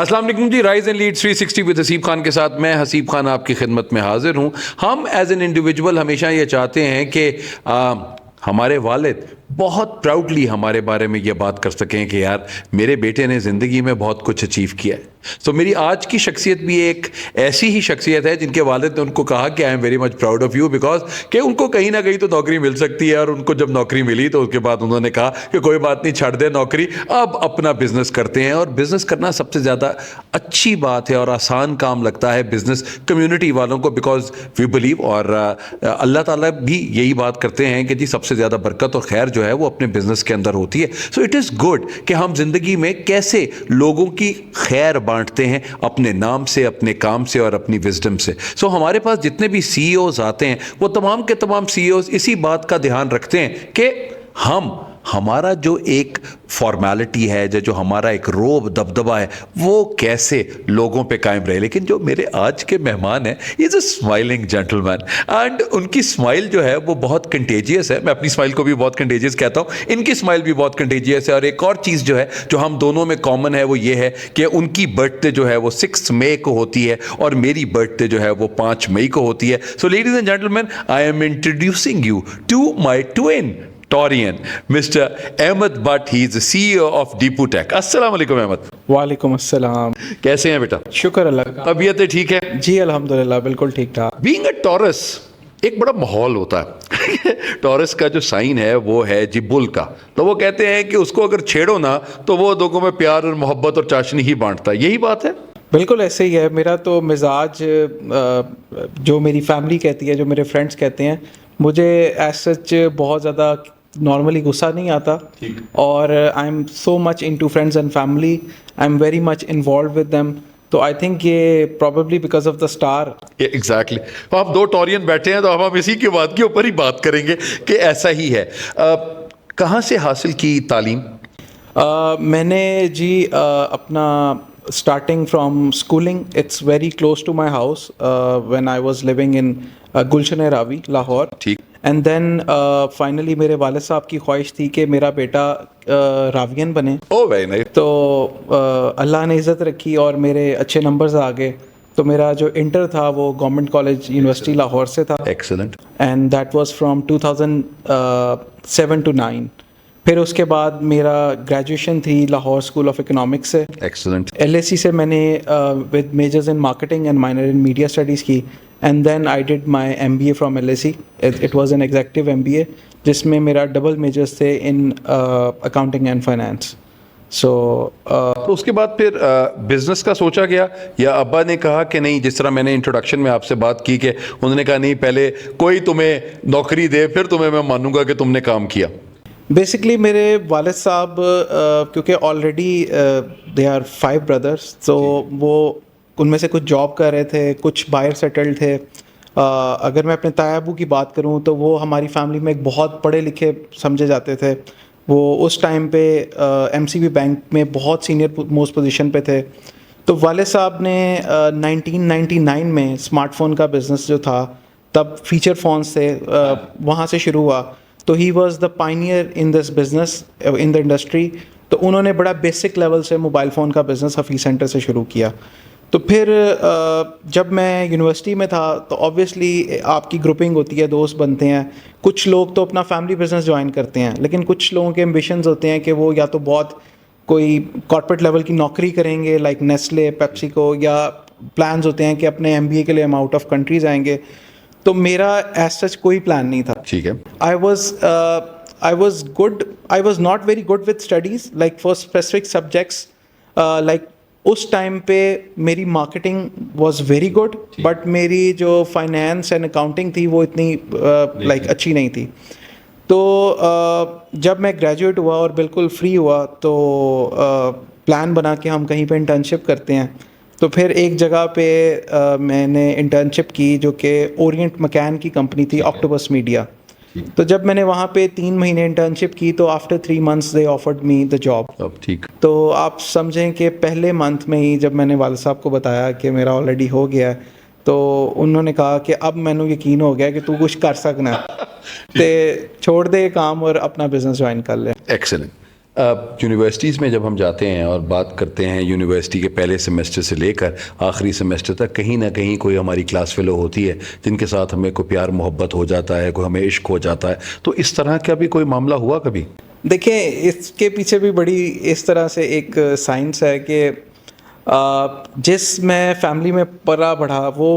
अस्सलाम वालेकुम जी, rise and lead 360 with Haseeb Khan के साथ मैं हसीब खान आपकी खिदमत में हाजिर हूँ। हम एज एन इंडिविजुअल हमेशा ये चाहते हैं कि हमारे वालिद बहुत प्राउडली हमारे बारे में ये बात कर सकें कि यार मेरे बेटे ने ज़िंदगी में बहुत कुछ अचीव किया है। तो मेरी आज की शख्सियत भी एक ऐसी ही शख्सियत है जिनके वालिद ने उनको कहा कि I am very much proud of you, because कि उनको कहीं ना कहीं तो नौकरी मिल सकती है। और उनको जब नौकरी मिली तो उसके बाद उन्होंने कहा कि कोई बात नहीं, छੱਡ दे नौकरी, अब अपना बिजनेस करते हैं। और बिजनेस करना सबसे ज़्यादा अच्छी बात है और आसान काम लगता है बिजनेस कम्युनिटी वालों को, बिकॉज वी बिलीव और अल्लाह ताला भी यही बात करते हैं कि जी सबसे ज़्यादा बरकत और खैर जो है वो अपने बिजनेस के अंदर होती है। सो इट इज़ गुड कि हम जिंदगी में कैसे लोगों की खैर बांटते हैं अपने नाम से, अपने काम से और अपनी विजडम से। सो हमारे पास जितने भी सीईओज आते हैं वो तमाम के तमाम सीईओज इसी बात का ध्यान रखते हैं कि हमारा जो एक फॉर्मेलिटी है, जो हमारा एक रोब दबदबा है, वो कैसे लोगों पे कायम रहे। लेकिन जो मेरे आज के मेहमान हैं, is a smiling gentleman and उनकी स्माइल जो है वो बहुत कंटेजियस है। मैं अपनी स्माइल को भी बहुत कंटेजियस कहता हूँ, इनकी स्माइल भी बहुत कंटेजियस है। और एक और चीज़ जो है जो हम दोनों में कॉमन है वो ये है कि उनकी बर्थडे जो है वो 6 मई को होती है और मेरी बर्थडे जो है वो 5 मई को होती है। So ladies and gentleman, I am introducing you to my twin Taurian, Mr. Ahmed Butt. He is the CEO of Deepu Tech. अस्सलाम वालेकुम अहमद। वालेकुम अस्सलाम। कैसे हैं बेटा? शुक्र अल्लाह का। तबीयत ठीक है? जी अल्हम्दुलिल्लाह, बिल्कुल ठीक ठाक। बीइंग अ टॉरस एक बड़ा माहौल होता है। टॉरस का जो साइन है वो है जी बुल का। तो वो कहते हैं कि उसको अगर छेड़ो ना तो वो लोगों में प्यार और मोहब्बत और चाशनी ही बांटता है। यही बात है? बिल्कुल ऐसे ही है। मेरा तो मिजाज जो मेरी फैमिली कहती है, जो मेरे फ्रेंड्स कहते हैं, मुझे एज सच बहुत ज़्यादा नॉर्मली गुस्सा नहीं आता। और I am so much into friends and family, I am very much involve with them. तो आई थिंक ये probably because of the star. Exactly. तो आप दो टॉरियन बैठे हैं तो हम इसी के बात के ऊपर ही बात करेंगे कि ऐसा ही है। कहाँ से हासिल की तालीम? मैंने जी अपना starting from schooling, it's very close to my house when I was living in Gulshan Ravi, Lahore. ठीक। And then finally मेरे वालिद साहब की ख्वाहिश थी कि मेरा बेटा रावियन बने। Oh very nice. तो अल्लाह ने इज़्ज़त रखी और मेरे अच्छे नंबर्स आ गए। तो मेरा जो इंटर था वो गवर्नमेंट कॉलेज यूनिवर्सिटी लाहौर से था। Excellent. And that was from 2007 to 9। फिर उसके बाद मेरा ग्रेजुएशन थी लाहौर स्कूल ऑफ इकोनॉमिक्स से। एक्सेलेंट। LSE से मैंने with majors in marketing and minor in media studies की। And then I did my MBA from LSE। It was an executive MBA जिसमें मेरा डबल मेजर्स थे इन अकाउंटिंग एंड फाइनेंस। तो उसके बाद फिर बिजनेस का सोचा गया या अब्बा ने कहा कि नहीं, जिस तरह मैंने इंट्रोडक्शन में आपसे बात की कि उन्होंने कहा नहीं पहले कोई तुम्हें नौकरी दे फिर तुम्हें मैं मानूंगा कि तुमने काम किया? बेसिकली मेरे वालिद साहब क्योंकि ऑलरेडी दे आर 5 ब्रदर्स, तो वो उनमें से कुछ जॉब कर रहे थे, कुछ बाहर सेटल्ड थे। अगर मैं अपने तायाबू की बात करूं तो वो हमारी फैमिली में एक बहुत पढ़े लिखे समझे जाते थे। वो उस टाइम पे MCB बैंक में बहुत सीनियर मोस्ट पोजीशन पे थे। तो वालिद साहब ने 1999 में स्मार्टफोन का बिज़नेस जो था, तब फीचर फ़ोन्स थे, वहाँ से शुरू हुआ। तो he was the pioneer in this business in the industry. तो उन्होंने बड़ा बेसिक लेवल से मोबाइल फ़ोन का बिज़नेस हफीज़ सेंटर से शुरू किया। तो फिर जब मैं यूनिवर्सिटी में था तो ऑब्वियसली आपकी ग्रुपिंग होती है, दोस्त बनते हैं। कुछ लोग तो अपना फैमिली बिजनेस ज्वाइन करते हैं, लेकिन कुछ लोगों के एम्बिशंस होते हैं कि वो या तो बहुत कोई कॉर्पोरेट लेवल की नौकरी करेंगे लाइक नेस्ले, पेप्सिको, या प्लान्स होते हैं कि अपने MBA के लिए हम आउट ऑफ कंट्री जाएंगे। तो मेरा एज सच कोई प्लान नहीं था। ठीक है। I was not very good with studies like for specific subjects like उस टाइम पे मेरी marketing was very good, but मेरी जो फाइनेंस एंड अकाउंटिंग थी वो इतनी लाइक अच्छी नहीं थी। तो जब मैं ग्रेजुएट हुआ और बिल्कुल फ्री हुआ तो प्लान बना कि हम कहीं पे इंटर्नशिप करते हैं। तो फिर एक जगह पे मैंने इंटर्नशिप की जो कि ओरिएंट मकैन की कंपनी थी, ऑक्टोपस मीडिया। तो जब मैंने वहाँ पे 3 महीने इंटर्नशिप की तो after 3 months they offered me the job. ठीक। तो आप समझें कि पहले मंथ में ही जब मैंने वालिद साहब को बताया कि मेरा ऑलरेडी हो गया है, तो उन्होंने कहा कि अब मैंने यकीन हो गया कि तू कुछ कर सकना है, तो छोड़ दे काम और अपना बिजनेस ज्वाइन कर ले। एक्सेलेंट। यूनिवर्सिटीज़ में जब हम जाते हैं और बात करते हैं यूनिवर्सिटी के पहले सेमेस्टर से लेकर आखिरी सेमेस्टर तक, कहीं ना कहीं कोई हमारी क्लास फेलो होती है जिनके साथ हमें कोई प्यार मोहब्बत हो जाता है, कोई हमें इश्क हो जाता है। तो इस तरह का भी कोई मामला हुआ कभी? देखिए, इसके पीछे भी बड़ी इस तरह से एक साइंस है कि जिस मैं फैमिली में पला बढ़ा वो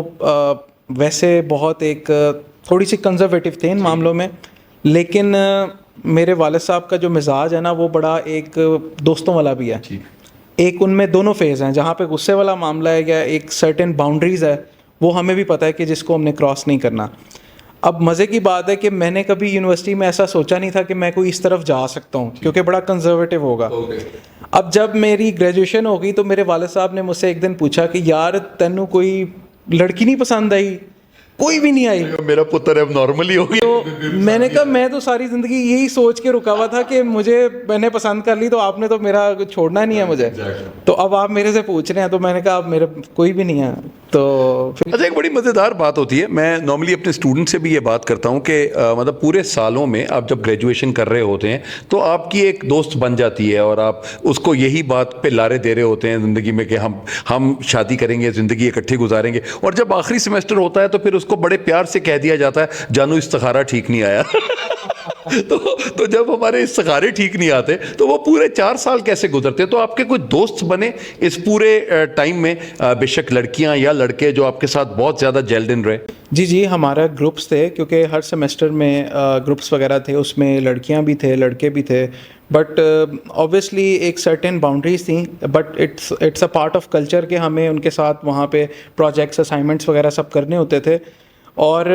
वैसे बहुत एक थोड़ी सी कंजर्वेटिव थे इन मामलों में, लेकिन मेरे वालिद साहब का जो मिजाज है ना वो बड़ा एक दोस्तों वाला भी है। एक उनमें दोनों फेज़ हैं, जहाँ पे गुस्से वाला मामला है या एक सर्टेन बाउंड्रीज़ है, वो हमें भी पता है कि जिसको हमने क्रॉस नहीं करना। अब मज़े की बात है कि मैंने कभी यूनिवर्सिटी में ऐसा सोचा नहीं था कि मैं कोई इस तरफ जा सकता हूँ, क्योंकि बड़ा कंजर्वेटिव होगा। अब जब मेरी ग्रेजुएशन हो गई तो मेरे वालिद साहब ने मुझसे एक दिन पूछा कि यार तेनू कोई लड़की नहीं पसंद आई? कोई भी नहीं आई। मेरा पुत्र अब नॉर्मली हो गया। तो मैंने कहा मैं तो सारी ज़िंदगी यही सोच के रुका हुआ था कि मैंने पसंद कर ली तो आपने तो मेरा छोड़ना नहीं है मुझे। तो अब आप मेरे से पूछ रहे हैं, तो मैंने कहा अब मेरे कोई भी नहीं है। तो अच्छा, एक बड़ी मज़ेदार बात होती है, मैं नॉर्मली अपने स्टूडेंट से भी ये बात करता हूँ कि मतलब पूरे सालों में आप जब ग्रेजुएशन कर रहे होते हैं तो आपकी एक दोस्त बन जाती है और आप उसको यही बात पे लारे दे रहे होते हैं ज़िंदगी में कि हम शादी करेंगे, ज़िंदगी इकट्ठी गुजारेंगे। और जब आखिरी सेमेस्टर होता है तो फिर उसको बड़े प्यार से कह दिया जाता है जानू इस्तिखारा ठीक नहीं आया। तो जब हमारे इस्तिखारे ठीक नहीं आते तो वो पूरे 4 साल कैसे गुजरते? तो आपके कोई दोस्त बने इस पूरे टाइम में, बेशक लड़कियां या लड़के, जो आपके साथ बहुत ज़्यादा जेल्ड इन रहे? जी, हमारा ग्रुप्स थे, क्योंकि हर सेमेस्टर में ग्रुप्स वगैरह थे, उसमें लड़कियां भी थे लड़के भी थे, बट ऑब्वियसली एक सर्टेन बाउंड्रीज थी। But it's a part of culture कि हमें उनके साथ वहाँ पे प्रोजेक्ट्स, असाइनमेंट्स वगैरह सब करने होते थे। और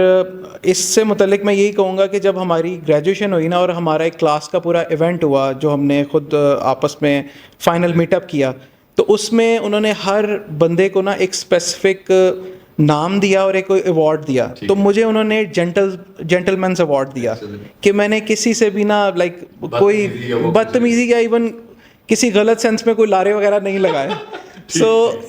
इससे मुतल्लिक मैं यही कहूँगा कि जब हमारी ग्रेजुएशन हुई ना और हमारा एक क्लास का पूरा इवेंट हुआ जो हमने खुद आपस में फाइनल मीटअप किया, तो उसमें उन्होंने हर बंदे को ना एक स्पेसिफिक नाम दिया और एक अवार्ड दिया। तो मुझे उन्होंने जेंटलमैन्स अवार्ड दिया कि मैंने किसी से भी ना कोई बदतमीजी या इवन किसी गलत सेंस में कोई लारे वगैरह नहीं लगाए।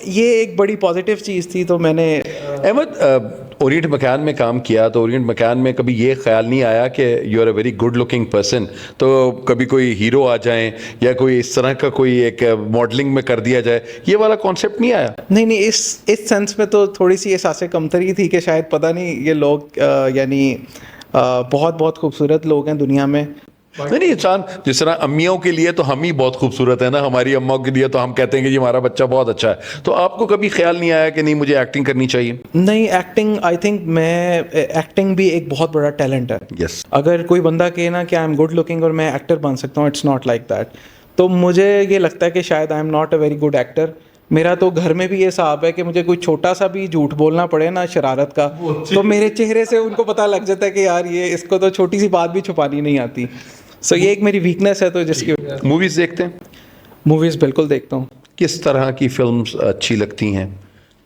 ये एक बड़ी पॉजिटिव चीज़ थी। तो मैंने अहमद ओरिएंट मकान में काम किया, तो ओरिएंट मकान में कभी ये ख्याल नहीं आया कि you are a very good looking person, तो कभी कोई हीरो आ जाए या कोई इस तरह का कोई एक मॉडलिंग में कर दिया जाए, ये वाला कॉन्सेप्ट नहीं आया? नहीं, इस सेंस में तो थोड़ी सी एहसास कमतरी थी कि शायद पता नहीं ये लोग यानी बहुत खूबसूरत लोग हैं दुनिया में। नहीं, इंसान जिस तरह अम्मियों के लिए तो हम ही बहुत खूबसूरत है ना, हमारी अम्माओं के लिए तो हम कहते हैं कि जी हमारा बच्चा बहुत अच्छा है। तो आपको कभी ख्याल नहीं आया कि नहीं मुझे एक्टिंग करनी चाहिए? नहीं, आई थिंक एक्टिंग भी एक बहुत बड़ा टैलेंट है। Yes. अगर कोई बंदा कहे ना कि आई एम गुड लुकिंग और मैं एक्टर बन सकता हूँ, इट्स नॉट लाइक दैट। तो मुझे ये लगता है कि शायद I am not a very good actor. मेरा तो घर में भी ये हिसाब है कि मुझे कोई छोटा सा भी झूठ बोलना पड़े ना, शरारत का, तो मेरे चेहरे से उनको पता लग जाता है कि यार ये इसको तो छोटी सी बात भी छुपानी नहीं आती। ये एक मेरी वीकनेस है। तो जिसकी मूवीज़ देखते हैं? मूवीज़ बिल्कुल देखता हूँ। किस तरह की फिल्म्स अच्छी लगती हैं,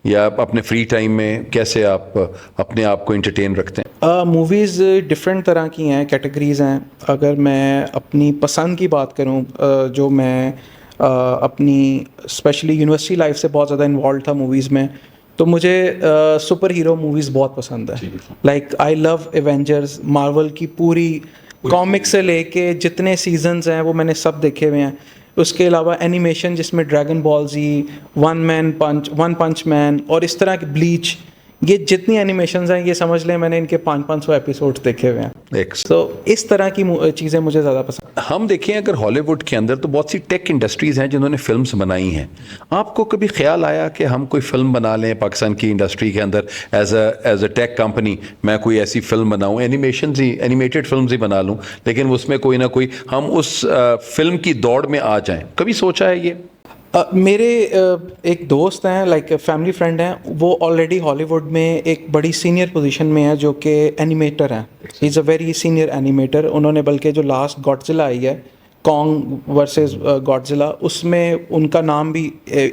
या अपने फ्री टाइम में कैसे आप अपने आप को एंटरटेन रखते हैं? मूवीज़ डिफरेंट तरह की हैं, कैटेगरीज़ हैं। अगर मैं अपनी पसंद की बात करूँ, जो मैं अपनी स्पेशली यूनिवर्सिटी लाइफ से बहुत ज़्यादा इन्वॉल्व था मूवीज़ में, तो मुझे सुपर हीरो मूवीज़ बहुत पसंद है। Like I love Avengers, Marvel की पूरी कॉमिक्स से लेके जितने सीजन्स हैं वो मैंने सब देखे हुए हैं। उसके अलावा एनिमेशन जिसमें ड्रैगन बॉल जी, वन पंच मैन और इस तरह की ब्लीच, ये जितनी एनिमेशंस हैं ये समझ लें मैंने इनके 500 एपिसोड्स देखे हुए हैं। तो इस तरह की चीज़ें मुझे ज़्यादा पसंद। हम देखें अगर हॉलीवुड के अंदर तो बहुत सी टेक इंडस्ट्रीज़ हैं जिन्होंने फिल्म्स बनाई हैं। आपको कभी ख्याल आया कि हम कोई फिल्म बना लें पाकिस्तान की इंडस्ट्री के अंदर, एज अ टेक कंपनी मैं कोई ऐसी फिल्म बनाऊं, एनिमेटेड फिल्म ही बना लूं, लेकिन उसमें कोई ना कोई हम उस फिल्म की दौड़ में आ जाएं? कभी सोचा है ये? मेरे एक दोस्त हैं, लाइक फैमिली फ्रेंड हैं, वो ऑलरेडी हॉलीवुड में एक बड़ी सीनियर पोजीशन में है, जो कि एनिमेटर हैं। He is a very senior animator. उन्होंने बल्कि जो लास्ट गॉडजिला आई है, कॉन्ग वर्सेस गॉडजिला, उसमें उनका नाम भी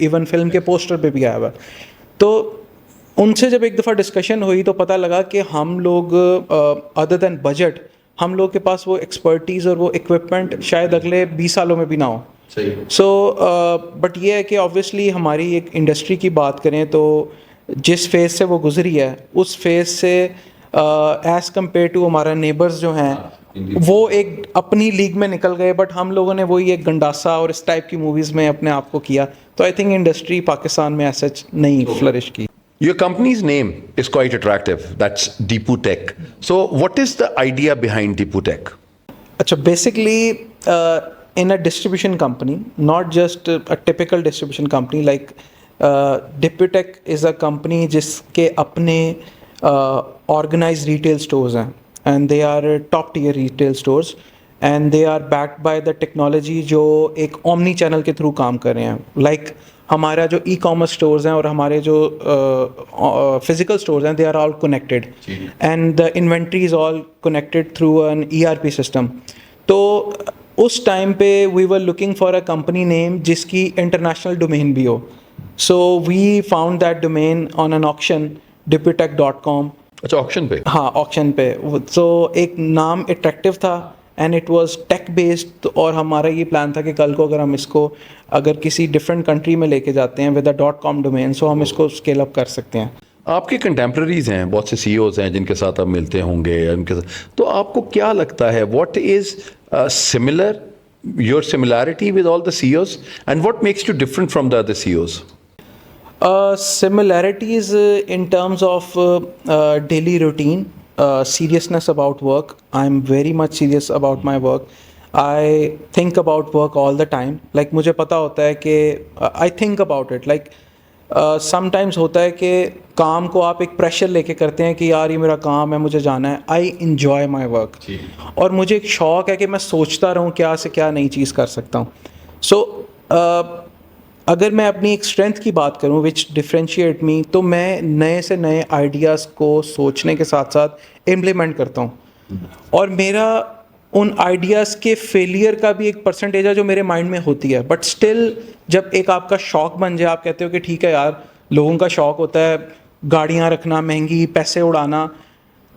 इवन फिल्म के पोस्टर पे भी आया हुआ। तो उनसे जब एक दफ़ा डिस्कशन हुई तो पता लगा कि हम लोग अदर दैन बजट, हम लोग के पास वो एक्सपर्टीज़ और वो इक्विपमेंट शायद अगले 20 सालों में भी ना हो। बट ये है कि ऑब्वियसली हमारी एक इंडस्ट्री की बात करें तो जिस फेज़ से वो गुजरी है उस फेज़ से एज़ कम्पेयर टू हमारा नेबर्स जो हैं वो एक अपनी लीग में निकल गए, बट हम लोगों ने वही एक गंडासा और इस टाइप की मूवीज़ में अपने आप को किया, तो आई थिंक इंडस्ट्री पाकिस्तान में ऐसा नहीं फ्लरिश की। Your company's name is quite attractive. That's Deepu Tech. So, what is the idea behind Deepu Tech? अच्छा, basically in a distribution company, not just a typical distribution company, like Diputech is a company जिसके अपने organized retail stores हैं, and they are top tier retail stores, and they are backed by the technology जो एक omni channel के through काम कर रहे हैं। like हमारा जो e-commerce स्टोर्स हैं और हमारे जो फिजिकल स्टोर्स हैं, they are all connected, and the inventory is all connected through an ERP system. तो उस टाइम पे we were looking for a company name जिसकी इंटरनेशनल डोमेन भी हो, so we found that domain on an auction, diputech.com। अच्छा, auction पे? हाँ, auction पे। सो एक नाम अट्रैक्टिव था and it was tech based, और हमारा ये प्लान था कि कल को अगर हम इसको अगर किसी डिफरेंट कंट्री में लेके जाते हैं विद अ .com डोमेन, सो हम इसको स्केल अप कर सकते हैं। आपके कंटेम्प्रेरीज हैं, बहुत से CEOs हैं जिनके साथ आप मिलते होंगे, उनके साथ, तो आपको क्या लगता है what is similar, your similarity with all the CEOs, and what makes you different from the other CEOs? Similarities in terms of daily routine, seriousness about work. I'm very much serious about my work. I think about work all the time. Like मुझे पता होता है कि I think about it. Like sometimes होता है कि काम को आप एक प्रेशर लेके करते हैं कि यार ये मेरा काम है, मुझे जाना है। I enjoy my work. और मुझे एक शौक है कि मैं सोचता रहूँ क्या से क्या नई चीज़ कर सकता हूँ। So अगर मैं अपनी एक स्ट्रेंथ की बात करूं विच डिफरेंशिएट मी, तो मैं नए से नए आइडियाज़ को सोचने के साथ साथ इम्प्लीमेंट करता हूं, और मेरा उन आइडियाज़ के फेलियर का भी एक परसेंटेज है जो मेरे माइंड में होती है, बट स्टिल जब एक आपका शौक बन जाए, आप कहते हो कि ठीक है यार, लोगों का शौक होता है गाड़ियाँ रखना, महंगी, पैसे उड़ाना,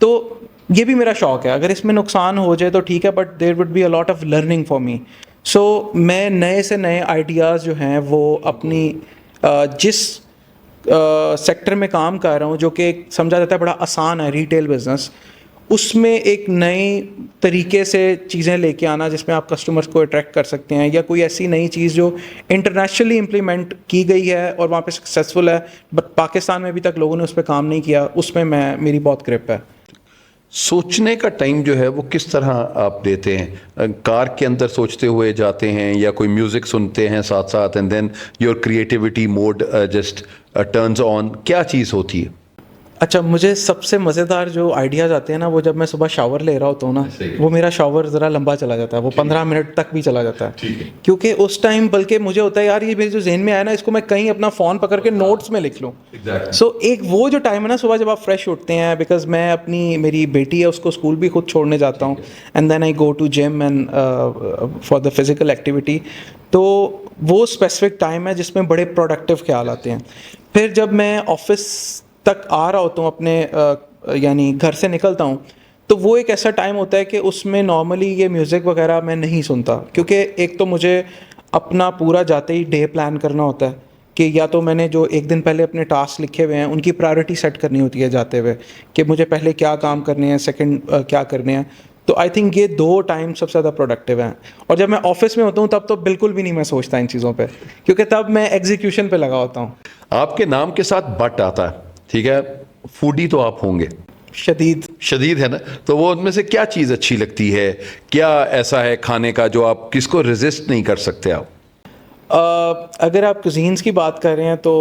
तो ये भी मेरा शौक है। अगर इसमें नुकसान हो जाए तो ठीक है, but there would be a lot of learning for me. So मैं नए से नए आइडियाज़ जो हैं वो अपनी जिस सेक्टर में काम कर रहा हूँ, जो कि समझा जाता है बड़ा आसान है, रिटेल बिजनेस, उसमें एक नए तरीके से चीज़ें लेके आना जिसमें आप कस्टमर्स को अट्रैक्ट कर सकते हैं, या कोई ऐसी नई चीज़ जो इंटरनेशनली इम्प्लीमेंट की गई है और वहाँ पे सक्सेसफुल है, बट पाकिस्तान में अभी तक लोगों ने उस पर काम नहीं किया, उसमें मेरी बहुत ग्रिप है। सोचने का टाइम जो है वो किस तरह आप देते हैं? कार के अंदर सोचते हुए जाते हैं, या कोई म्यूजिक सुनते हैं साथ साथ, and then your creativity mode just turns on? क्या चीज़ होती है? अच्छा, मुझे सबसे मज़ेदार जो आइडियाज़ आते हैं ना, वो जब मैं सुबह शावर ले रहा होता हूँ ना, वो मेरा शावर ज़रा लंबा चला जाता है, वो 15 मिनट तक भी चला जाता है, क्योंकि उस टाइम बल्कि मुझे होता है यार ये मेरे जो जहन में आया ना, इसको मैं कहीं अपना फ़ोन पकड़ के नोट्स में लिख लूँ। सो एक वो जो टाइम है ना सुबह जब आप फ्रेश उठते हैं, बिकॉज मैं मेरी बेटी है उसको स्कूल भी खुद छोड़ने जाता हूँ, and then I go to gym and for the physical activity, तो वो स्पेसिफिक टाइम है जिसमें बड़े प्रोडक्टिव ख्याल आते हैं। फिर जब मैं ऑफिस तक आ रहा होता हूँ अपने यानी घर से निकलता हूँ, तो वो एक ऐसा टाइम होता है कि उसमें नॉर्मली ये म्यूज़िक वगैरह मैं नहीं सुनता, क्योंकि एक तो मुझे अपना पूरा जाते ही डे प्लान करना होता है कि या तो मैंने जो एक दिन पहले अपने टास्क लिखे हुए हैं उनकी प्रायोरिटी सेट करनी होती है जाते हुए, कि मुझे पहले क्या काम करने हैं, सेकंड क्या करने हैं। तो आई थिंक ये 2 टाइम सबसे ज़्यादा प्रोडक्टिव हैं। और जब मैं ऑफिस में होता हूँ तब तो बिल्कुल भी नहीं मैं सोचता इन चीज़ों पे, क्योंकि तब मैं एग्जीक्यूशन पे लगा होता हूँ। आपके नाम के साथ बट आता है, ठीक है, फूडी तो आप होंगे, शदीद है ना, तो वो उनमें से क्या चीज़ अच्छी लगती है? क्या ऐसा है खाने का जो आप किसको रेजिस्ट नहीं कर सकते आप? अगर आप कुजीन्स की बात कर रहे हैं तो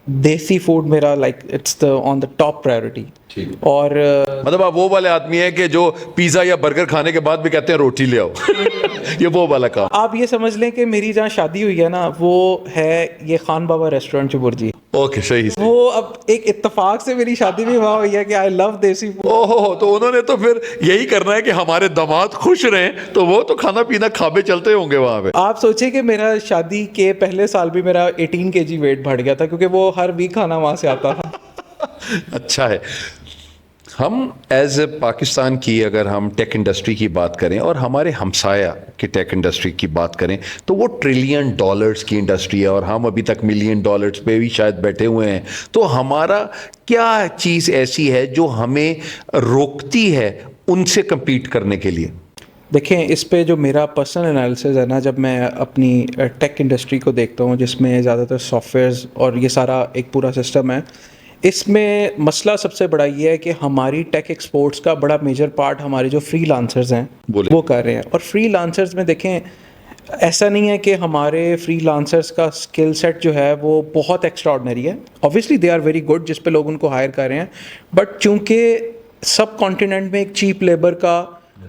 देसी फूड मेरा it's the on the top priority. और मतलब आप वो वाले आदमी हैं कि जो पिज़्ज़ा या बर्गर खाने के बाद भी कहते हैं रोटी ले आओ ये वो वाला काम। आप ये समझ लें कि मेरी जहाँ शादी हुई है ना, वो है ये खान बाबा रेस्टोरेंट चुबुर्जी। ओके, सही। वो अब एक इत्तेफाक से मेरी शादी भी वहाँ हुई है कि आई लव देसी फूड। ओहो, तो उन्होंने तो फिर यही करना है कि हमारे दामाद खुश रहें, तो वो तो खाना पीना खाबे चलते होंगे वहाँ पे। आप सोचिए कि मेरा शादी के पहले साल भी मेरा 18 kg वेट बढ़ गया था, क्योंकि वो हर वीक खाना वहाँ से आता था। अच्छा है। हम एज ए पाकिस्तान की अगर हम टेक इंडस्ट्री की बात करें और हमारे हमसाया की टेक इंडस्ट्री की बात करें, तो वो $1 ट्रिलियन की इंडस्ट्री है और हम अभी तक $1 मिलियन पे भी शायद बैठे हुए हैं। तो हमारा क्या चीज़ ऐसी है जो हमें रोकती है उनसे compete करने के लिए? देखें, इस पे जो मेरा पर्सनल एनालिसिस है ना, जब मैं अपनी टेक इंडस्ट्री को देखता हूँ जिसमें ज़्यादातर सॉफ्टवेयर्स और ये सारा एक पूरा सिस्टम है, इसमें मसला सबसे बड़ा ये है कि हमारी टेक एक्सपोर्ट्स का बड़ा मेजर पार्ट हमारे जो फ्रीलांसर्स हैं बोले। वो कर रहे हैं। और फ्रीलांसर्स में देखें, ऐसा नहीं है कि हमारे फ्रीलांसर्स का स्किल सेट जो है वो बहुत एक्स्ट्राऑर्डिनरी है। Obviously they are very good जिस पे लोग उनको हायर कर रहे हैं, बट चूंकि सब कॉन्टिनेंट में एक चीप लेबर का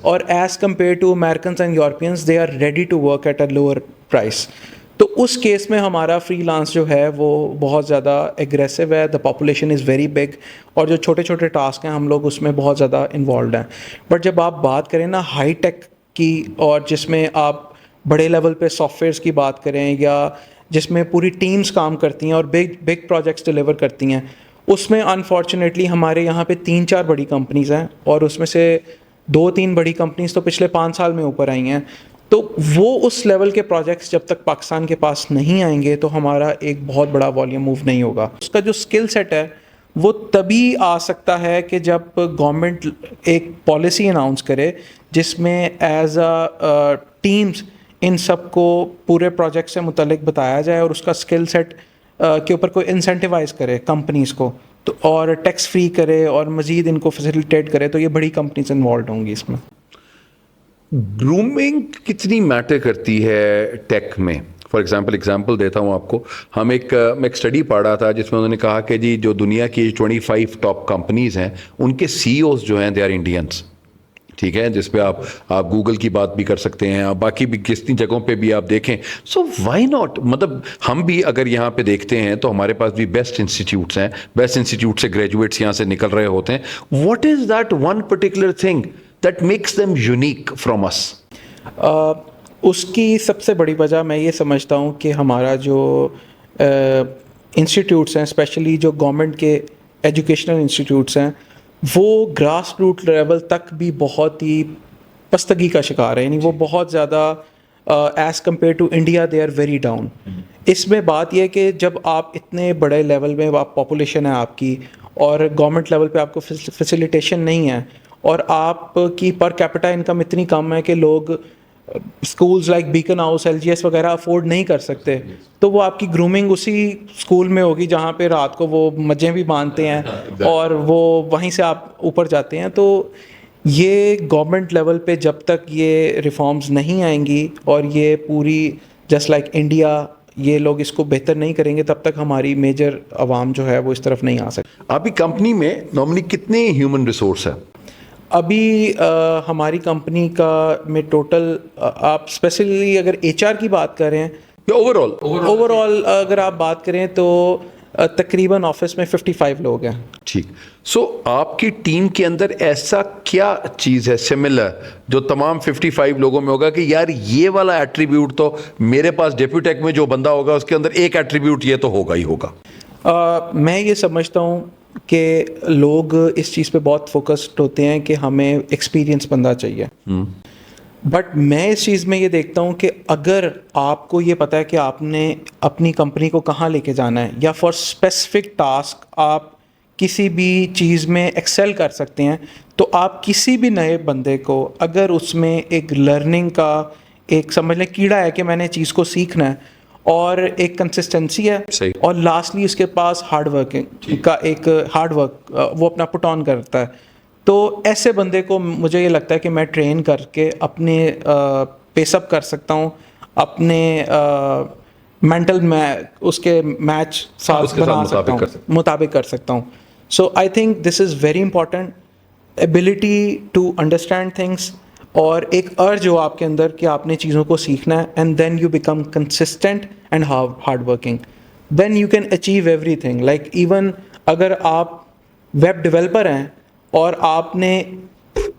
और as compare to Americans and Europeans they are ready to work at a lower price. तो उस केस में हमारा फ्रीलांस जो है वो बहुत ज़्यादा एग्रेसिव है, the population is very big, और जो छोटे छोटे टास्क हैं हम लोग उसमें बहुत ज़्यादा इन्वॉल्व हैं। बट जब आप बात करें ना हाई टेक की, और जिसमें आप बड़े लेवल पे सॉफ्टवेयर्स की बात करें या जिसमें पूरी टीम्स काम करती हैं और बिग बिग प्रोजेक्ट्स डिलीवर करती हैं, उसमें अनफॉर्चुनेटली हमारे यहाँ पे 3-4 बड़ी कंपनीज़ हैं, और उसमें से 2-3 बड़ी कंपनीज तो पिछले 5 साल में ऊपर आई हैं। तो वो उस लेवल के प्रोजेक्ट्स जब तक पाकिस्तान के पास नहीं आएंगे तो हमारा एक बहुत बड़ा वॉल्यूम मूव नहीं होगा। उसका जो स्किल सेट है वो तभी आ सकता है कि जब गवर्नमेंट एक पॉलिसी अनाउंस करे जिसमें एज अ टीम्स इन सबको पूरे प्रोजेक्ट से मुतल्लिक बताया जाए और उसका स्किल सेट के ऊपर कोई इंसेंटिवाइज करे कंपनीज़ को, तो और टैक्स फ्री करे और मज़ीद इनको फैसिलिटेट करे, तो ये बड़ी कंपनीज इन्वॉल्व होंगी इसमें। ग्रूमिंग कितनी मैटर करती है टेक में? फॉर एग्जाम्पल देता हूँ आपको। मैं एक स्टडी पढ़ रहा था जिसमें उन्होंने कहा कि जी जो दुनिया की 25 टॉप कंपनीज हैं उनके सीईओज जो हैं दे आर इंडियंस। ठीक है, जिस पे आप गूगल की बात भी कर सकते हैं, आप बाकी भी कितनी जगहों पे भी आप देखें। सो व्हाई नॉट, मतलब हम भी अगर यहाँ पे देखते हैं तो हमारे पास भी बेस्ट इंस्टीट्यूट्स हैं, बेस्ट इंस्टीट्यूट से ग्रेजुएट्स यहाँ से निकल रहे होते हैं। What is that one particular thing that makes them unique from us? उसकी सबसे बड़ी वजह मैं ये समझता हूँ कि हमारा जो इंस्टीट्यूट्स हैं, स्पेशली जो गवर्नमेंट के एजुकेशनल इंस्टीट्यूट्स हैं, वो ग्रास रूट लेवल तक भी बहुत ही पस्तगी का शिकार है। यानी वो बहुत ज़्यादा as compare to India they are very down. इसमें बात यह है कि जब आप इतने बड़े लेवल में आप पॉपुलेशन है आपकी और गवर्नमेंट लेवल पे आपको फैसिलिटेशन नहीं है और आपकी पर कैपिटा इनकम इतनी कम है कि लोग schools like beacon house, LGS वगैरह अफोर्ड नहीं कर सकते, तो वो आपकी ग्रूमिंग उसी स्कूल में होगी जहाँ पे रात को वो मजें भी बांधते हैं और वो वहीं से आप ऊपर जाते हैं। तो ये गवर्नमेंट लेवल पे जब तक ये रिफॉर्म्स नहीं आएंगी और ये पूरी जस्ट लाइक इंडिया ये लोग इसको बेहतर नहीं करेंगे, तब तक हमारी मेजर आवाम जो है वो इस तरफ नहीं आ सकती। आपकी कंपनी में नॉर्मली कितने ह्यूमन रिसोर्स है? अभी हमारी कंपनी का में टोटल आप स्पेशली अगर HR की बात करें, ओवरऑल अगर आप बात करें तो तकरीबन ऑफिस में 55 लोग हैं। ठीक। सो आपकी टीम के अंदर ऐसा क्या चीज़ है सिमिलर जो तमाम 55 लोगों में होगा कि यार ये वाला एट्रीब्यूट तो मेरे पास डेप्यूटेक में जो बंदा होगा उसके अंदर एक एट्रीब्यूट ये तो होगा ही होगा? मैं ये समझता हूँ कि लोग इस चीज़ पे बहुत फोकस्ड होते हैं कि हमें एक्सपीरियंस बंदा चाहिए, बट मैं इस चीज़ में ये देखता हूँ कि अगर आपको ये पता है कि आपने अपनी कंपनी को कहाँ लेके जाना है या फॉर स्पेसिफिक टास्क आप किसी भी चीज़ में एक्सेल कर सकते हैं, तो आप किसी भी नए बंदे को अगर उसमें एक लर्निंग का एक समझ लें कीड़ा है कि मैंने चीज़ को सीखना है और एक कंसिस्टेंसी है सही। और लास्टली उसके पास हार्ड वर्किंग का एक हार्ड वर्क वो अपना पुट ऑन करता है, तो ऐसे बंदे को मुझे ये लगता है कि मैं ट्रेन करके अपने पेसअप कर सकता हूँ, अपने मेंटल उसके मैच साथ बना सकता हूँ, मुताबिक कर सकता हूँ। So I think this is very important, ability to understand things और एक अर्ज हो आपके अंदर कि आपने चीज़ों को सीखना है, and then you become consistent and hard working, then you can achieve everything. Like even अगर आप वेब डेवलपर हैं और आपने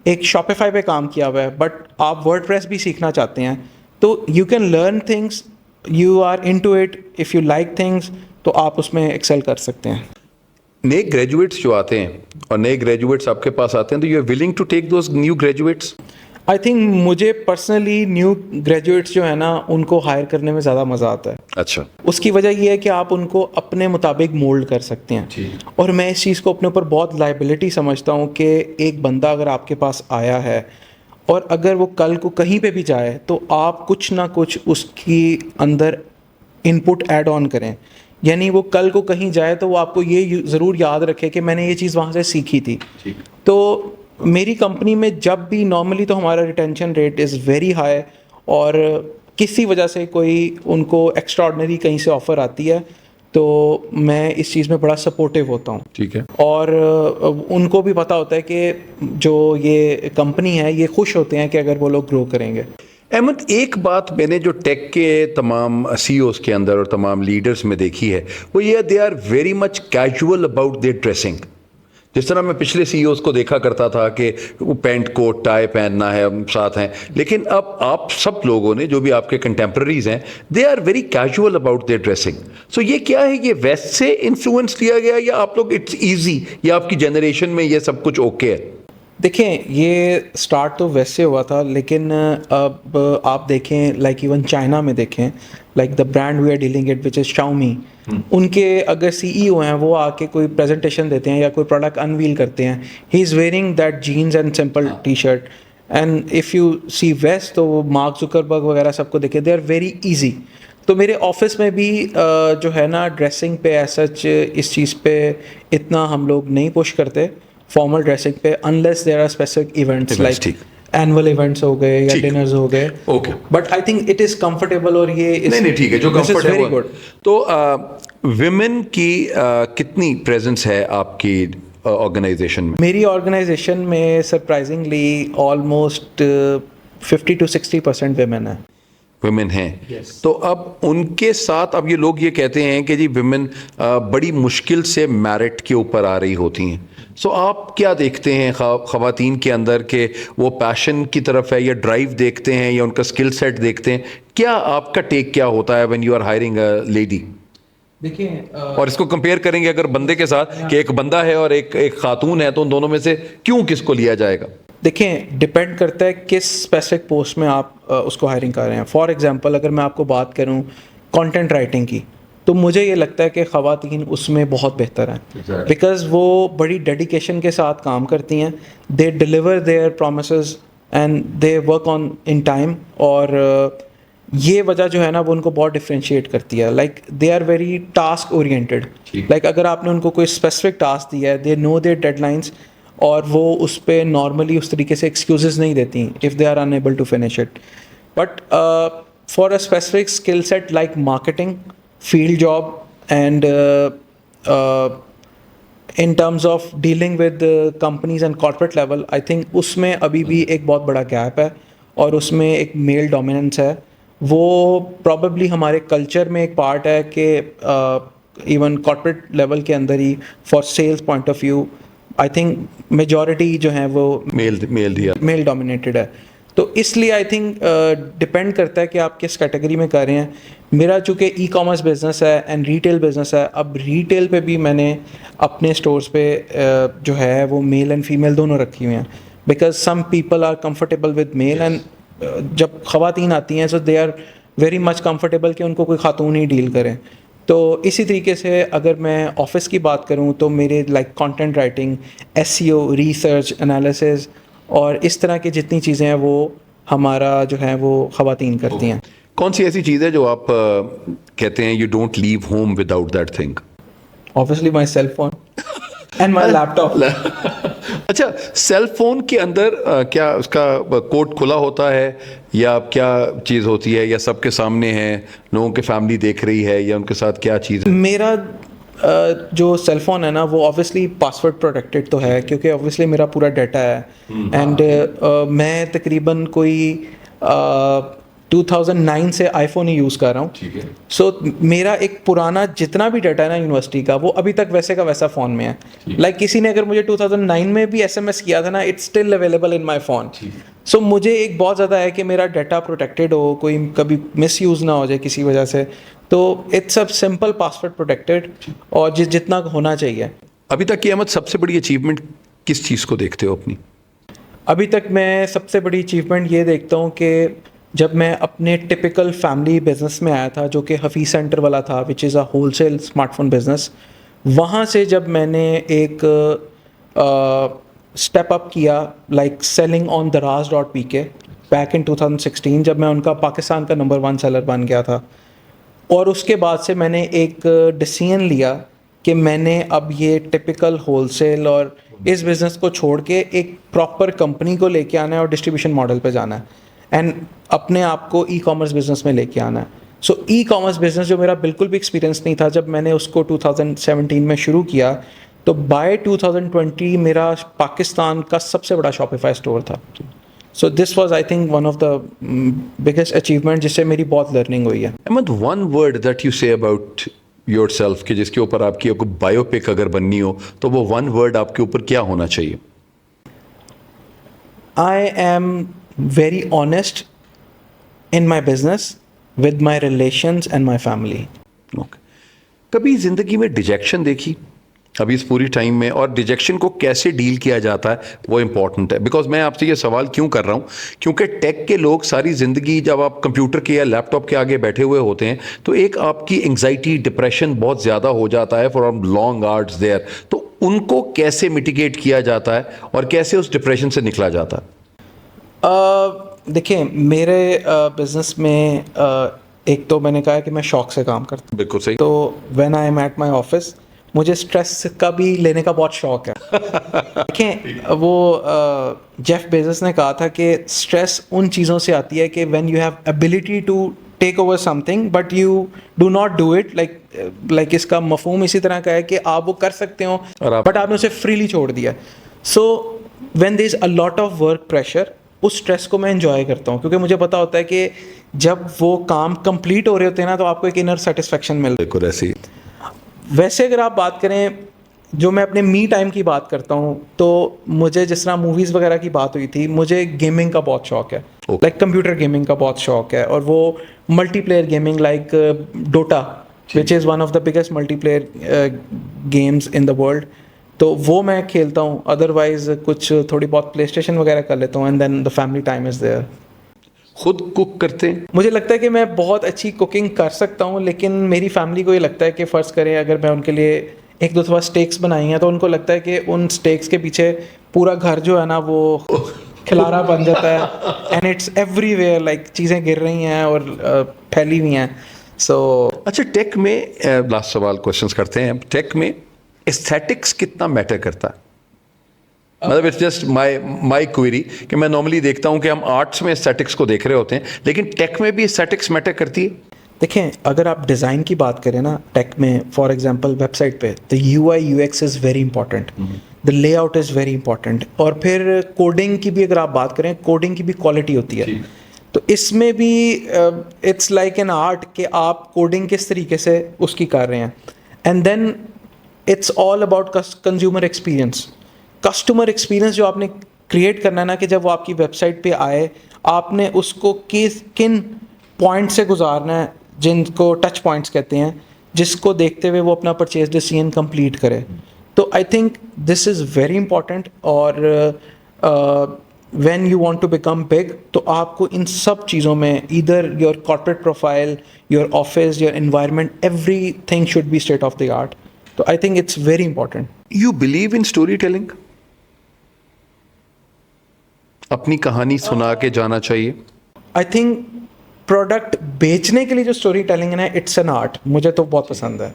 एक शॉपिफाई पे काम किया हुआ है बट आप वर्डप्रेस भी सीखना चाहते हैं, तो you can learn things, you are into it, if you like things तो आप उसमें एक्सेल कर सकते हैं। नए ग्रेजुएट्स जो आते हैं और नए ग्रेजुएट्स आपके पास आते हैं, तो you are willing to take those new graduates? I think मुझे पर्सनली न्यू ग्रेजुएट्स जो है ना उनको हायर करने में ज़्यादा मज़ा आता है। अच्छा, उसकी वजह ये है कि आप उनको अपने मुताबिक मोल्ड कर सकते हैं। और मैं इस चीज़ को अपने ऊपर बहुत लाइबिलिटी समझता हूँ कि एक बंदा अगर आपके पास आया है और अगर वो कल को कहीं पे भी जाए तो आप कुछ ना कुछ उसकी अंदर इनपुट ऐड ऑन करें। यानी वो कल को कहीं जाए तो वो आपको ये ज़रूर याद रखे कि मैंने ये चीज़ वहाँ से सीखी थी। तो मेरी कंपनी में जब भी नॉर्मली तो हमारा retention rate is very high, और किसी वजह से कोई उनको एक्स्ट्राऑर्डिनरी कहीं से ऑफ़र आती है तो मैं इस चीज़ में बड़ा सपोर्टिव होता हूँ। ठीक है। और उनको भी पता होता है कि जो ये कंपनी है ये खुश होते हैं कि अगर वो लोग ग्रो करेंगे। अहमद, एक बात मैंने जो टेक के तमाम सीईओज़ के अंदर और तमाम लीडर्स में देखी है वो ये, they are very much casual about their dressing. जिस तरह मैं पिछले सीईओज़ को देखा करता था कि वो पैंट कोट टाई पहनना है, साथ हैं, लेकिन अब आप सब लोगों ने जो भी आपके कंटेम्प्रेरीज हैं, they are very casual about their dressing. So ये क्या है, ये वेस्ट से इन्फ्लुएंस लिया गया या आप लोग इट्स ईजी, या आपकी जनरेशन में ये सब कुछ ओके है? देखें, ये स्टार्ट तो वैसे हुआ था, लेकिन अब आप देखें लाइक इवन चाइना में देखें, like the brand we are dealing it which is Xiaomi, उनके अगर सीईओ हैं वो आके कोई प्रेजेंटेशन देते हैं या कोई प्रोडक्ट अनवील करते हैं, he is wearing that jeans and simple T shirt. And if you see west तो मार्क जुकरबर्ग वगैरह सबको देखे, दे आर वेरी ईजी। तो मेरे ऑफिस में भी जो है ना ड्रेसिंग पे सच इस चीज़ पे इतना हम लोग नहीं पुश करते फॉर्मल ड्रेसिंग पे, unless there are specific events like annual events हो गए या डिनर्स हो गए। Okay, but I think it is comfortable, और ये नहीं ठीक है, जो कंफर्टेबल वेरी गुड। तो विमेन की कितनी प्रेजेंस है आपकी ऑर्गेनाइजेशन में? मेरी ऑर्गेनाइजेशन में सरप्राइजिंगली ऑलमोस्ट 50 to 60% विमेन है। विमेन हैं। तो अब उनके साथ अब ये लोग ये कहते हैं कि जी विमेन बड़ी मुश्किल से मैरिट के ऊपर आ रही होती हैं। सो आप क्या देखते हैं ख़वातीन के अंदर के वो पैशन की तरफ है या ड्राइव देखते हैं या उनका स्किल सेट देखते हैं? क्या आपका टेक क्या होता है when you are hiring a lady? देखिए, और इसको कंपेयर करेंगे अगर बंदे के साथ कि एक बंदा है और एक खातून है, तो उन दोनों में से क्यों किसको लिया जाएगा? देखें, डिपेंड करता है किस स्पेसिफिक पोस्ट में आप उसको हायरिंग कर रहे हैं। फॉर एग्जांपल अगर मैं आपको बात करूं कंटेंट राइटिंग की, तो मुझे ये लगता है कि ख़वातीन उसमें बहुत बेहतर हैं, बिकॉज़ वो बड़ी डेडिकेशन के साथ काम करती हैं, they deliver their promises and they work on in time. और ये वजह जो है ना वो उनको बहुत डिफ्रेंशिएट करती है। Like they are very task oriented. Like अगर आपने उनको कोई स्पेसिफिक टास्क दिया है, दे नो देयर डेडलाइंस, और वो उस पर नॉर्मली उस तरीके से एक्सक्यूजेस नहीं देती if they are unable to finish it. But for a specific skill set like marketing, field job and in terms of dealing with companies and corporate level, I think उसमें अभी भी एक बहुत बड़ा गैप है और उसमें एक मेल डोमिनेंस है। वो प्रॉबेबली हमारे कल्चर में एक पार्ट है कि इवन कॉर्पोरेट लेवल के अंदर ही for sales point of view I think majority जो है वो मेल डोमिनेटेड है। तो इसलिए आई थिंक डिपेंड करता है कि आप किस कैटेगरी में कर रहे हैं। मेरा चूँकि ई कॉमर्स बिजनेस है एंड रिटेल बिजनेस है, अब रिटेल पे भी मैंने अपने स्टोर्स पे जो है वो मेल एंड फीमेल दोनों रखी हुई हैं, because some people are comfortable with male and जब ख़वातीन आती हैं so they are very much comfortable कि उनको कोई खातून ही डील करें। तो इसी तरीके से अगर मैं ऑफिस की बात करूं तो मेरे like content writing, SEO, research, analysis और इस तरह की जितनी चीज़ें हैं वो हमारा जो है वो ख़वातीन करती हैं। कौन सी ऐसी चीज़ है जो आप कहते हैं you don't leave home without that thing? Obviously my cell phone and my laptop. अच्छा, सेल फोन के अंदर क्या उसका कोड खुला होता है या क्या चीज़ होती है, या सबके सामने है, लोगों की फैमिली देख रही है, या उनके साथ क्या चीज़ है? मेरा जो सेल फोन है ना वो ऑब्वियसली पासवर्ड प्रोटेक्टेड तो है, क्योंकि ऑब्वियसली मेरा पूरा डाटा है एंड मैं तकरीबन कोई 2009 से आईफोन ही यूज़ कर रहा हूँ। सो मेरा एक पुराना जितना भी डाटा है ना यूनिवर्सिटी का, वो अभी तक वैसे का वैसा फ़ोन में है। लाइक किसी ने अगर मुझे 2009 में भी एसएमएस किया था ना, it's still available in my phone. So मुझे एक बहुत ज़्यादा है कि मेरा डाटा प्रोटेक्टेड हो, कोई कभी मिस यूज़ ना हो जाए किसी वजह से। तो it's a simple password protected और जितना होना चाहिए। अभी तक की अहमद सबसे बड़ी अचीवमेंट किस चीज़ को देखते हो अपनी? अभी तक मैं सबसे बड़ी अचीवमेंट ये देखता हूँ कि जब मैं अपने टिपिकल फैमिली बिजनेस में आया था जो कि हफीज़ सेंटर वाला था, which is a wholesale smartphone business, वहाँ से जब मैंने एक स्टेप अप किया like selling on daraz.pk back in 2016, जब मैं उनका पाकिस्तान का नंबर 1 सेलर बन गया था। और उसके बाद से मैंने एक डिसीजन लिया कि मैंने अब ये टिपिकल होलसेल और इस बिज़नेस को छोड़ के एक प्रॉपर कंपनी को लेके आना है और डिस्ट्रीब्यूशन मॉडल पे जाना है एंड अपने आप को ई कॉमर्स बिज़नेस में लेके आना है। सो ई कॉमर्स बिज़नेस जो मेरा बिल्कुल भी एक्सपीरियंस नहीं था, जब मैंने उसको 2017 में शुरू किया तो बाय 2020 मेरा पाकिस्तान का सबसे बड़ा शॉपिफाई स्टोर था। So this was I think one of the biggest achievement जिससे मेरी बहुत लर्निंग हुई है। Ahmed, one word that you say about yourself कि जिसके ऊपर आपकी कोई बायोपिक अगर बननी हो तो वो वन वर्ड आपके ऊपर क्या होना चाहिए? I am very honest in my business with my relations and my family. Okay, कभी जिंदगी में डिजेक्शन देखी अभी इस पूरी टाइम में, और डिजेक्शन को कैसे डील किया जाता है वो इंपॉर्टेंट है। बिकॉज मैं आपसे ये सवाल क्यों कर रहा हूँ, क्योंकि टेक के लोग सारी ज़िंदगी जब आप कंप्यूटर के या लैपटॉप के आगे बैठे हुए होते हैं तो एक आपकी एंग्जाइटी, डिप्रेशन बहुत ज़्यादा हो जाता है फॉर लॉन्ग आवर्स देयर। तो उनको कैसे मिटिगेट किया जाता है और कैसे उस डिप्रेशन से निकला जाता है? देखिए, मेरे बिजनेस में एक तो मैंने कहा कि मैं शौक से काम करता हूँ। बिल्कुल सही। तो when I am at my office मुझे स्ट्रेस का भी लेने का बहुत शौक है। देखें, वो जेफ बेजोस ने कहा था कि स्ट्रेस उन चीज़ों से आती है कि when you have ability to take over something but you do not do it, like इसका मफहूम इसी तरह का है कि आप वो कर सकते हो बट आपने उसे फ्रीली छोड़ दिया। So when there is a lot of work pressure, उस स्ट्रेस को मैं एंजॉय करता हूँ क्योंकि मुझे पता होता है कि जब वो काम कंप्लीट हो रहे होते हैं ना तो आपको एक इनर सेटिस्फेक्शन मिलता है। बिल्कुल ऐसे ही। वैसे अगर आप बात करें, जो मैं अपने मी टाइम की बात करता हूँ तो मुझे जिस तरह मूवीज़ वगैरह की बात हुई थी, मुझे गेमिंग का बहुत शौक है, लाइक कंप्यूटर गेमिंग का बहुत शौक है, और वो multiplayer gaming like Dota which is one of the biggest multiplayer games in the world, तो वो मैं खेलता हूँ। अदरवाइज कुछ थोड़ी बहुत प्ले स्टेशन वगैरह कर लेता हूँ and then the family time is there. खुद कुक करते हैं? मुझे लगता है कि मैं बहुत अच्छी कुकिंग कर सकता हूँ, लेकिन मेरी फैमिली को ये लगता है कि फ़र्ज़ करें अगर मैं उनके लिए एक दो दफ़ा स्टेक्स बनाई हैं तो उनको लगता है कि उन स्टेक्स के पीछे पूरा घर जो है ना वो खिलारा बन जाता है एंड इट्स एवरीवेयर, लाइक चीज़ें गिर रही हैं और फैली हुई हैं। सो अच्छा, टेक में लास्ट सवाल क्वेश्चंस करते हैं। टेक में एस्थेटिक्स कितना मैटर करता है? मतलब इट्स जस्ट माय क्वेरी कि मैं नॉर्मली देखता हूं कि हम आर्ट्स में एस्थेटिक्स को देख रहे होते हैं, लेकिन टेक में भी एस्थेटिक्स मैटर करती है? देखें, अगर आप डिज़ाइन की बात करें ना टेक में, फॉर एग्जांपल वेबसाइट पे, the UI UX is very important, the layout is very important, और फिर कोडिंग की भी अगर आप बात करें, कोडिंग की भी क्वालिटी होती है। तो इसमें भी इट्स लाइक एन आर्ट कि आप कोडिंग किस तरीके से उसकी कर रहे हैं, and then it's all about consumer experience. Customer experience जो आपने क्रिएट करना है ना, कि जब वो आपकी वेबसाइट पे आए आपने उसको किन पॉइंट से गुजारना है, जिनको टच पॉइंट्स कहते हैं, जिसको देखते हुए वो अपना परचेज डिसीजन कंप्लीट करे। तो I think this is very important, और when you want to become big तो आपको इन सब चीज़ों में either your corporate profile, your office, your environment, everything should be state of the art. तो I think it's very important. You believe in story telling? अपनी कहानी सुना के जाना चाहिए? आई थिंक प्रोडक्ट बेचने के लिए जो स्टोरी टेलिंग है ना, इट्स एन आर्ट, मुझे तो बहुत पसंद है।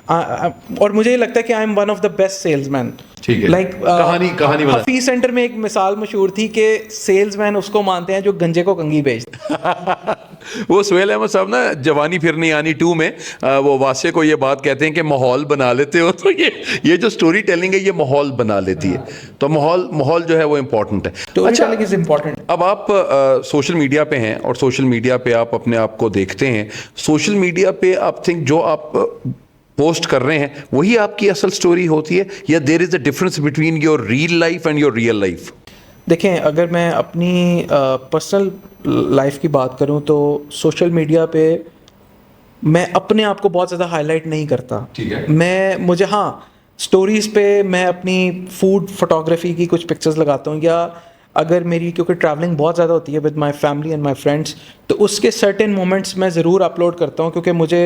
और मुझे ये लगता है कि I am one of the best salesman. ठीक है, लाइक कहानी बता। हफीज सेंटर में एक मिसाल मशहूर थी कि सेल्समैन उसको मानते हैं जो गंजे को कंगी बेचते। वो सुहेल अहमद साहब ना जवानी फिर नहीं आनी 2 में वो वासे को ये बात कहते हैं कि माहौल बना लेते हो, तो ये जो स्टोरी टेलिंग है ये माहौल बना लेती है। तो माहौल जो है वो इम्पोर्टेंट है। Story telling is important. अब आप सोशल मीडिया पे हैं और सोशल मीडिया पे आप अपने आप को देखते हैं, सोशल मीडिया पे आप थिंक जो आप पोस्ट कर रहे हैं वही आपकी असल स्टोरी होती है, या there is a difference between your real life and your real life? देखें, अगर मैं अपनी पर्सनल लाइफ की बात करूं तो सोशल मीडिया पे मैं अपने आप को बहुत ज़्यादा हाईलाइट नहीं करता। ठीक है। मुझे हाँ, स्टोरीज़ पे मैं अपनी फूड फोटोग्राफी की कुछ पिक्चर्स लगाता हूँ, या अगर मेरी, क्योंकि ट्रैवलिंग बहुत ज़्यादा होती है with my family and my friends, तो उसके सर्टेन मोमेंट्स मैं ज़रूर अपलोड करता हूँ, क्योंकि मुझे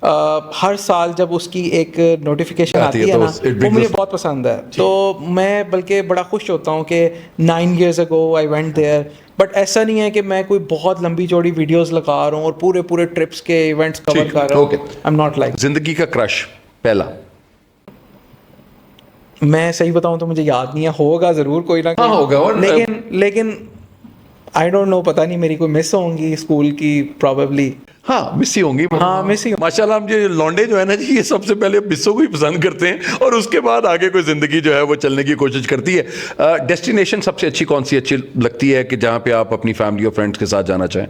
हर साल जब उसकी एक नोटिफिकेशन आती है ना, वो मुझे बहुत पसंद है। तो मैं बल्कि बड़ा खुश होता हूँ कि 9 years ago I went there. But ऐसा नहीं है कि मैं कोई बहुत लंबी चौड़ी वीडियोस लगा रहा हूँ और पूरे पूरे ट्रिप्स के इवेंट्स कवर कर रहा हूँ। I am not like. जिंदगी का क्रश पहला? मैं सही बताऊं तो मुझे याद नहीं है, होगा ज़रूर कोई ना हाँ कोई, होगा। और लेकिन आई डोंट नो, पता नहीं मेरी कोई मिस होंगी स्कूल की प्रॉबेबली। हाँ मिस ही होंगी। हाँ मिस ही। माशाल्लाह, हम जो लौंडे जो है ना जी, ये सबसे पहले मिसों को ही पसंद करते हैं और उसके बाद आगे कोई जिंदगी जो है वो चलने की कोशिश करती है। डेस्टिनेशन सबसे अच्छी कौन सी अच्छी लगती है कि जहाँ पे आप अपनी फैमिली और फ्रेंड्स के साथ जाना चाहें?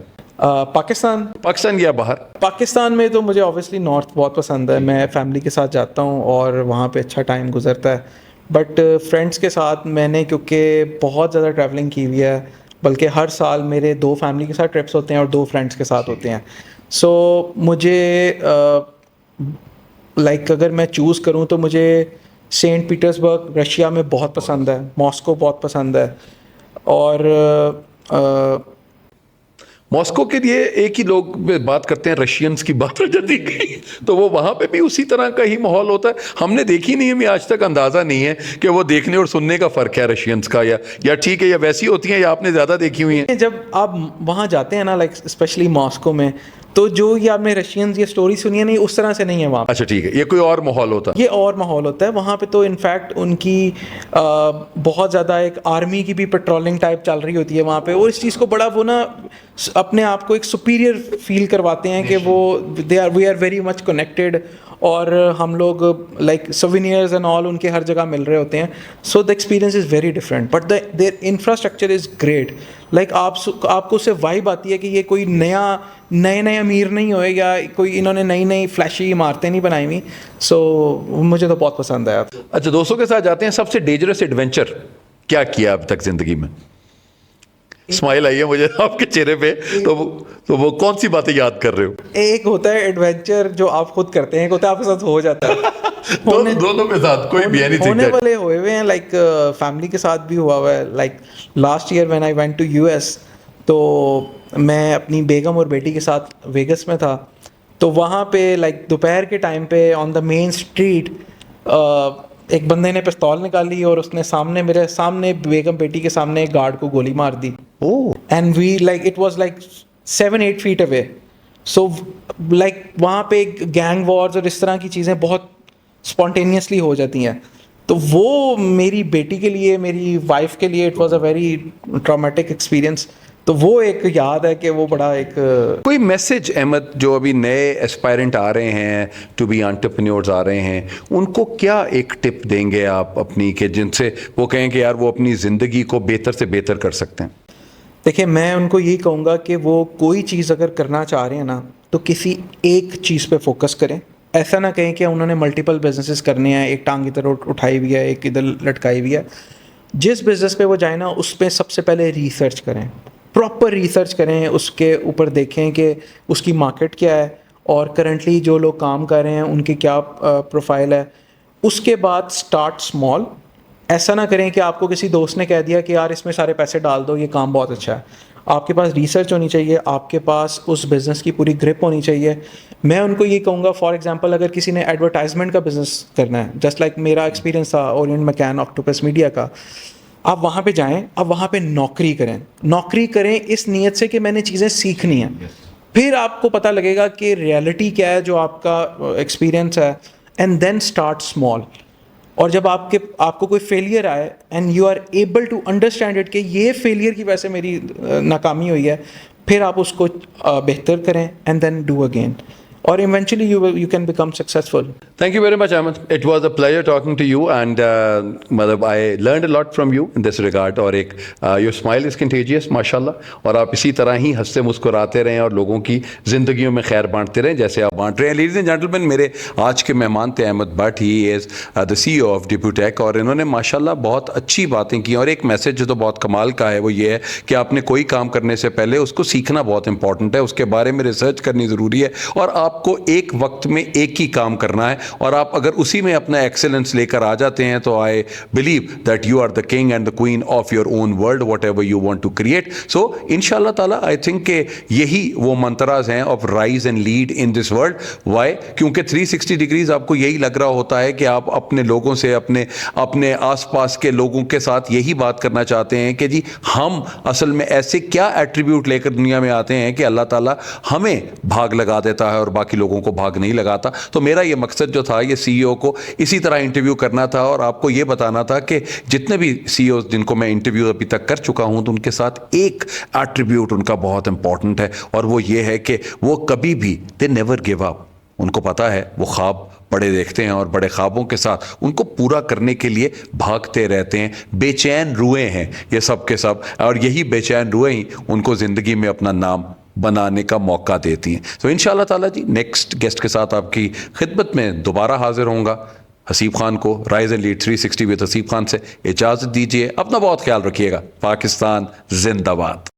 पाकिस्तान। पाकिस्तान या बाहर? पाकिस्तान में तो मुझे ऑब्वियसली नॉर्थ बहुत पसंद है, मैं फैमिली के साथ जाता हूँ और वहाँ पे अच्छा टाइम गुजरता है। बट फ्रेंड्स के साथ मैंने, क्योंकि बहुत ज़्यादा ट्रैवलिंग की हुई है, बल्कि हर साल मेरे 2 फैमिली के साथ ट्रिप्स होते हैं और 2 फ्रेंड्स के साथ होते हैं। सो मुझे लाइक अगर मैं चूज़ करूँ तो मुझे सेंट पीटर्सबर्ग रशिया में बहुत पसंद है, मॉस्को बहुत पसंद है, और मॉस्को के लिए एक ही लोग बात करते हैं, रशियंस की बात हो जाती है तो वो वहाँ पे भी उसी तरह का ही माहौल होता है? हमने देखी नहीं है, हमें आज तक अंदाज़ा नहीं है कि वो देखने और सुनने का फ़र्क है रशियंस का, या ठीक है, या वैसी होती हैं या आपने ज़्यादा देखी हुई हैं? जब आप वहाँ जाते हैं ना, लाइक स्पेशली मॉस्को में, तो जो ये आपने रशियंस ये स्टोरी सुनी है, नहीं उस तरह से नहीं है वहाँ। अच्छा ठीक है, ये कोई और माहौल होता है? ये और माहौल होता है वहाँ पे। तो इनफैक्ट उनकी बहुत ज़्यादा एक आर्मी की भी पेट्रोलिंग टाइप चल रही होती है वहाँ पे, और इस चीज़ को बड़ा वो ना अपने आप को एक सुपीरियर फील करवाते हैं कि वो we are very much connected, और हम लोग लाइक सोवेनियर्स एंड ऑल उनके हर जगह मिल रहे होते हैं। So the experience is very different, but their infrastructure is great. Like आपको उससे वाइब आती है कि ये कोई नए अमीर नहीं होए, या कोई इन्होंने नई फ्लैशी इमारतें नहीं बनाई हुई। सो मुझे तो बहुत पसंद आया। अच्छा, दोस्तों के साथ जाते हैं। सबसे डेंजरस एडवेंचर क्या किया अब तक जिंदगी में? स्माइल आई है मुझे आपके चेहरे पे, तो वो कौन सी बातें याद कर रहे हो? एक होता है एडवेंचर जो आप खुद करते हैं, एक होता है आपके साथ हो जाता है। दोनों के साथ कोई भी नहीं होने वाले हुए हुए हैं, लाइक फैमिली के साथ भी हुआ हुआ है। Like last year when I went to US, तो मैं अपनी बेगम और बेटी के साथ वेगस में था। तो वहाँ पे लाइक दोपहर के टाइम पे ऑन द मेन स्ट्रीट एक बंदे ने पिस्तौल निकाली और उसने मेरे सामने बेगम बेटी के सामने एक गार्ड को गोली मार दी। And we like it was like 7-8 feet away. So like वहाँ पे गैंग वॉर्स और इस तरह की चीज़ें बहुत स्पॉन्टेनियसली हो जाती हैं। तो वो मेरी बेटी के लिए, मेरी वाइफ के लिए it was a very traumatic experience. तो वो एक याद है कि वो बड़ा एक कोई मैसेज अहमद, जो अभी नए एस्पायरेंट आ रहे हैं, टू बी एंटरप्रेन्योर्स आ रहे हैं, उनको क्या एक टिप देंगे आप अपनी, कि जिनसे वो कहें कि यार वो अपनी ज़िंदगी को बेहतर से बेहतर कर सकते हैं? देखिए, मैं उनको यही कहूँगा कि वो कोई चीज़ अगर करना चाह रहे हैं ना, तो किसी एक चीज़ पे फोकस करें। ऐसा ना कहें कि उन्होंने मल्टीपल बिजनेसेस करने हैं, एक टांग इधर उठाई हुई है, एक इधर लटकाई हुई है। जिस बिज़नेस पे वो जाए ना, उस पर सबसे पहले रिसर्च करें, प्रॉपर रिसर्च करें, उसके ऊपर देखें कि उसकी मार्केट क्या है और करंटली जो लोग काम कर रहे हैं उनकी क्या प्रोफाइल है। उसके बाद स्टार्ट स्मॉल। ऐसा ना करें कि आपको किसी दोस्त ने कह दिया कि यार इसमें सारे पैसे डाल दो, ये काम बहुत अच्छा है। आपके पास रिसर्च होनी चाहिए, आपके पास उस बिज़नेस की पूरी ग्रिप होनी चाहिए। मैं उनको ये कहूँगा, फॉर एग्जांपल अगर किसी ने एडवर्टाइजमेंट का बिज़नेस करना है, जस्ट लाइक मेरा एक्सपीरियंस था ओरिएंट मैकैन ऑक्टोपस मीडिया का, आप वहाँ पे जाएं, आप वहाँ पे नौकरी करें इस नीयत से कि मैंने चीज़ें सीखनी है। फिर आपको पता लगेगा कि रियलिटी क्या है, जो आपका एक्सपीरियंस है, एंड देन स्टार्ट स्मॉल। और जब आपको कोई फेलियर आए and you are able to understand it कि ये फेलियर की वजह से मेरी नाकामी हुई है, फिर आप उसको बेहतर करें एंड देन डू अगेन, और eventually you can become successful. Thank you very much, Ahmed. It was a pleasure talking to you, and मतलब I learned a lot from you in this regard. और एक your smile is contagious, माशाल्लाह, और आप इसी तरह ही हंसते मुस्कुराते रहें और लोगों की ज़िंदगियों में खैर बांटते रहें जैसे आप बांट रहे हैं। Ladies and gentlemen, मेरे आज के मेहमान थे Ahmed Bhatt. He is the CEO of DipuTech, और इन्होंने माशाल्लाह बहुत अच्छी बातें की, और एक मैसेज जो तो बहुत कमाल का है वो ये है कि आपने कोई काम करने से पहले उसको सीखना बहुत इंपॉर्टेंट है, उसके बारे में रिसर्च करनी ज़रूरी है, और आपको एक वक्त में एक ही काम करना है, और आप अगर उसी में अपना एक्सेलेंस लेकर आ जाते हैं तो I believe that you are the king and the queen of your own world, whatever you want to create. So इंशाल्लाह ताला आई थिंक के यही वो मंत्राज हैं of rise and lead in this world. Why? क्योंकि 360 degrees आपको यही लग रहा होता है कि आप अपने लोगों से, अपने आसपास के लोगों के साथ यही बात करना चाहते हैं कि जी हम असल में ऐसे क्या एट्रीब्यूट लेकर दुनिया में आते हैं कि अल्लाह ताला हमें भाग लगा देता है और बाकी लोगों को भाग नहीं लगाता. तो मेरा ये मकसद जो था, ये सीईओ को इसी तरह इंटरव्यू करना था और आपको ये बताना था कि जितने भी सीईओ जिनको मैं इंटरव्यू अभी तक कर चुका हूं, तो उनके साथ एक एट्रीब्यूट उनका बहुत इंपॉर्टेंट है, और वो ये है कि वो कभी भी दे नेवर गिव अप. उनको पता है वो ख्वाब बड़े देखते हैं और बड़े ख्वाबों के साथ उनको पूरा करने के लिए भागते रहते हैं. बेचैन रुएं हैं ये सब के सब, और यही बेचैन रुएं ही उनको ज़िंदगी में अपना नाम बनाने का मौका देती हैं. तो इंशाल्लाह ताला जी नेक्स्ट गेस्ट के साथ आपकी खिदमत में दोबारा हाजिर होऊंगा. हसीब खान को rise and lead 360 with Haseeb Khan से इजाज़त दीजिए. अपना बहुत ख्याल रखिएगा. पाकिस्तान जिंदाबाद.